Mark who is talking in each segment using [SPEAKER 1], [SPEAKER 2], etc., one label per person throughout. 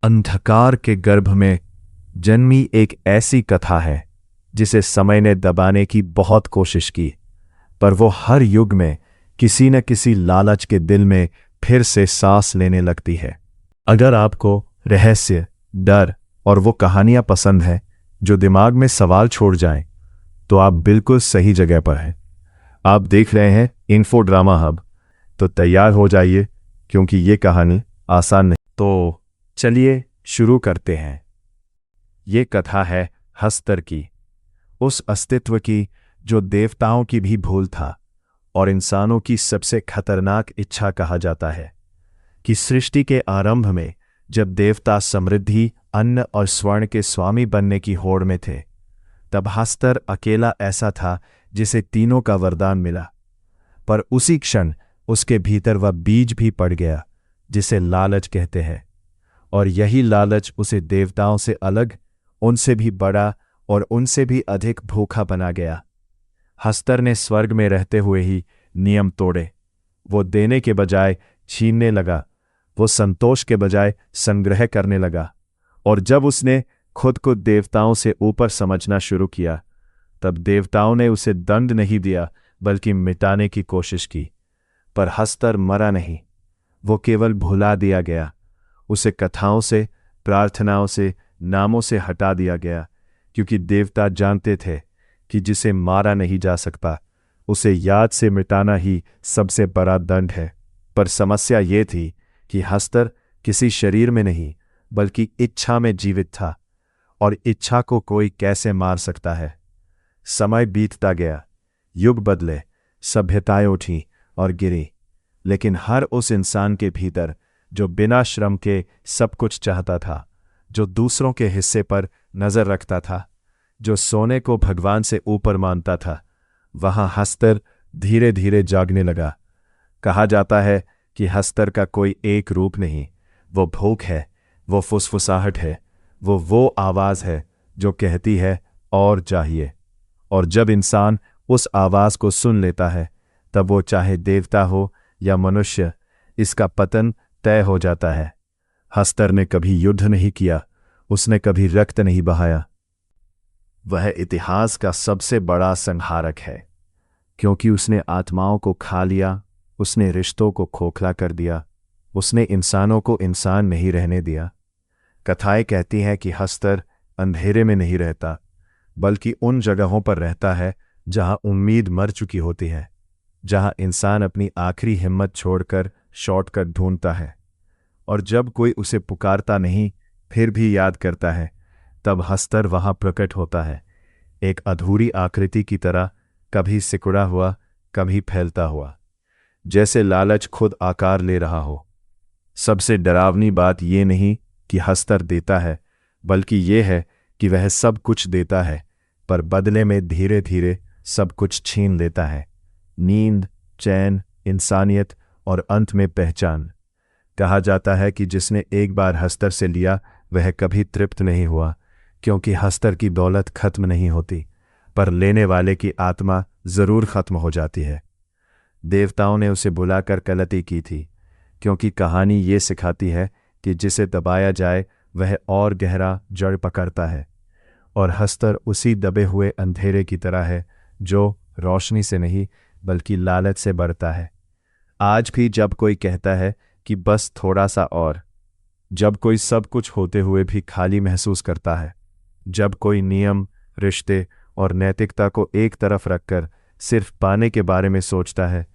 [SPEAKER 1] अंधकार के गर्भ में जन्मी एक ऐसी कथा है जिसे समय ने दबाने की बहुत कोशिश की, पर वो हर युग में किसी न किसी लालच के दिल में फिर से सांस लेने लगती है। अगर आपको रहस्य, डर और वो कहानियां पसंद हैं जो दिमाग में सवाल छोड़ जाएं, तो आप बिल्कुल सही जगह पर हैं। आप देख रहे हैं इन्फो ड्रामा हब, तो तैयार हो जाइए क्योंकि ये कहानी आसान नहीं। तो चलिए शुरू करते हैं। ये कथा है हस्तर की, उस अस्तित्व की जो देवताओं की भी भूल था और इंसानों की सबसे खतरनाक इच्छा कहा जाता है। कि सृष्टि के आरंभ में जब देवता समृद्धि, अन्न और स्वर्ण के स्वामी बनने की होड़ में थे, तब हस्तर अकेला ऐसा था जिसे तीनों का वरदान मिला। पर उसी क्षण उसके भीतर वह बीज भी पड़ गया जिसे लालच कहते हैं, और यही लालच उसे देवताओं से अलग, उनसे भी बड़ा और उनसे भी अधिक भूखा बना गया। हस्तर ने स्वर्ग में रहते हुए ही नियम तोड़े। वो देने के बजाय छीनने लगा, वो संतोष के बजाय संग्रह करने लगा, और जब उसने खुद को देवताओं से ऊपर समझना शुरू किया, तब देवताओं ने उसे दंड नहीं दिया बल्कि मिटाने की कोशिश की। पर हस्तर मरा नहीं, वो केवल भुला दिया गया। उसे कथाओं से, प्रार्थनाओं से, नामों से हटा दिया गया, क्योंकि देवता जानते थे कि जिसे मारा नहीं जा सकता उसे याद से मिटाना ही सबसे बड़ा दंड है। पर समस्या ये थी कि हस्तर किसी शरीर में नहीं बल्कि इच्छा में जीवित था, और इच्छा को कोई कैसे मार सकता है। समय बीतता गया, युग बदले, सभ्यताएं उठीं और गिरी, लेकिन हर उस इंसान के भीतर जो बिना श्रम के सब कुछ चाहता था, जो दूसरों के हिस्से पर नजर रखता था, जो सोने को भगवान से ऊपर मानता था, वहां हस्तर धीरे धीरे जागने लगा। कहा जाता है कि हस्तर का कोई एक रूप नहीं, वो भूख है, वो फुसफुसाहट है, वो आवाज है जो कहती है और चाहिए। और जब इंसान उस आवाज को सुन लेता है, तब वो चाहे देवता हो या मनुष्य, इसका पतन तय हो जाता है। हस्तर ने कभी युद्ध नहीं किया, उसने कभी रक्त नहीं बहाया। वह इतिहास का सबसे बड़ा संहारक है, क्योंकि उसने आत्माओं को खा लिया, उसने रिश्तों को खोखला कर दिया, उसने इंसानों को इंसान नहीं रहने दिया। कथाएं कहती हैं कि हस्तर अंधेरे में नहीं रहता, बल्कि उन जगहों पर रहता है जहां उम्मीद मर चुकी होती है, जहां इंसान अपनी आखिरी हिम्मत छोड़कर शॉर्टकट ढूंढता है। और जब कोई उसे पुकारता नहीं फिर भी याद करता है, तब हस्तर वहां प्रकट होता है, एक अधूरी आकृति की तरह, कभी सिकुड़ा हुआ, कभी फैलता हुआ, जैसे लालच खुद आकार ले रहा हो। सबसे डरावनी बात यह नहीं कि हस्तर देता है, बल्कि यह है कि वह सब कुछ देता है, पर बदले में धीरे धीरे सब कुछ छीन लेता है। नींद, चैन, इंसानियत और अंत में पहचान। कहा जाता है कि जिसने एक बार हस्तर से लिया वह कभी तृप्त नहीं हुआ, क्योंकि हस्तर की दौलत खत्म नहीं होती, पर लेने वाले की आत्मा जरूर खत्म हो जाती है। देवताओं ने उसे बुलाकर कलती की थी, क्योंकि कहानी ये सिखाती है कि जिसे दबाया जाए वह और गहरा जड़ पकड़ता है, और हस्तर उसी दबे हुए अंधेरे की तरह है जो रोशनी से नहीं बल्कि लालच से बढ़ता है। आज भी जब कोई कहता है कि बस थोड़ा सा और, जब कोई सब कुछ होते हुए भी खाली महसूस करता है, जब कोई नियम, रिश्ते और नैतिकता को एक तरफ रखकर सिर्फ पाने के बारे में सोचता है,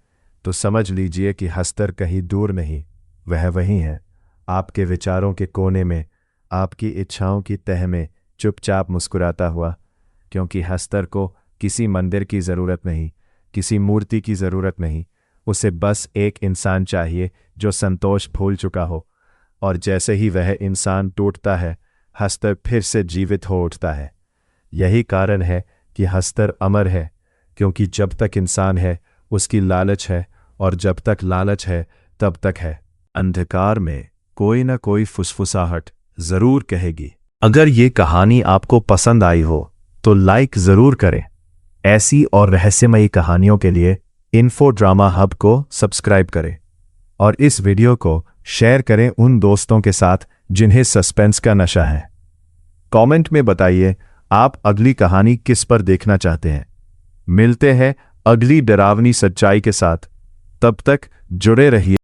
[SPEAKER 1] तो समझ लीजिए कि हस्तर कहीं दूर नहीं, वह वहीं है, आपके विचारों के कोने में, आपकी इच्छाओं की तह में चुपचाप मुस्कुराता हुआ। क्योंकि हस्तर को किसी मंदिर की ज़रूरत नहीं, किसी मूर्ति की ज़रूरत नहीं, उसे बस एक इंसान चाहिए जो संतोष भूल चुका हो। और जैसे ही वह इंसान टूटता है, हस्तर फिर से जीवित हो उठता है। यही कारण है कि हस्तर अमर है, क्योंकि जब तक इंसान है उसकी लालच है, और जब तक लालच है तब तक है। अंधकार में कोई न कोई फुसफुसाहट जरूर कहेगी। अगर ये कहानी आपको पसंद आई हो तो लाइक जरूर करें। ऐसी और रहस्यमयी कहानियों के लिए इन्फो ड्रामा हब को सब्सक्राइब करें और इस वीडियो को शेयर करें उन दोस्तों के साथ जिन्हें सस्पेंस का नशा है। कमेंट में बताइए आप अगली कहानी किस पर देखना चाहते हैं। मिलते हैं अगली डरावनी सच्चाई के साथ, तब तक जुड़े रहिए।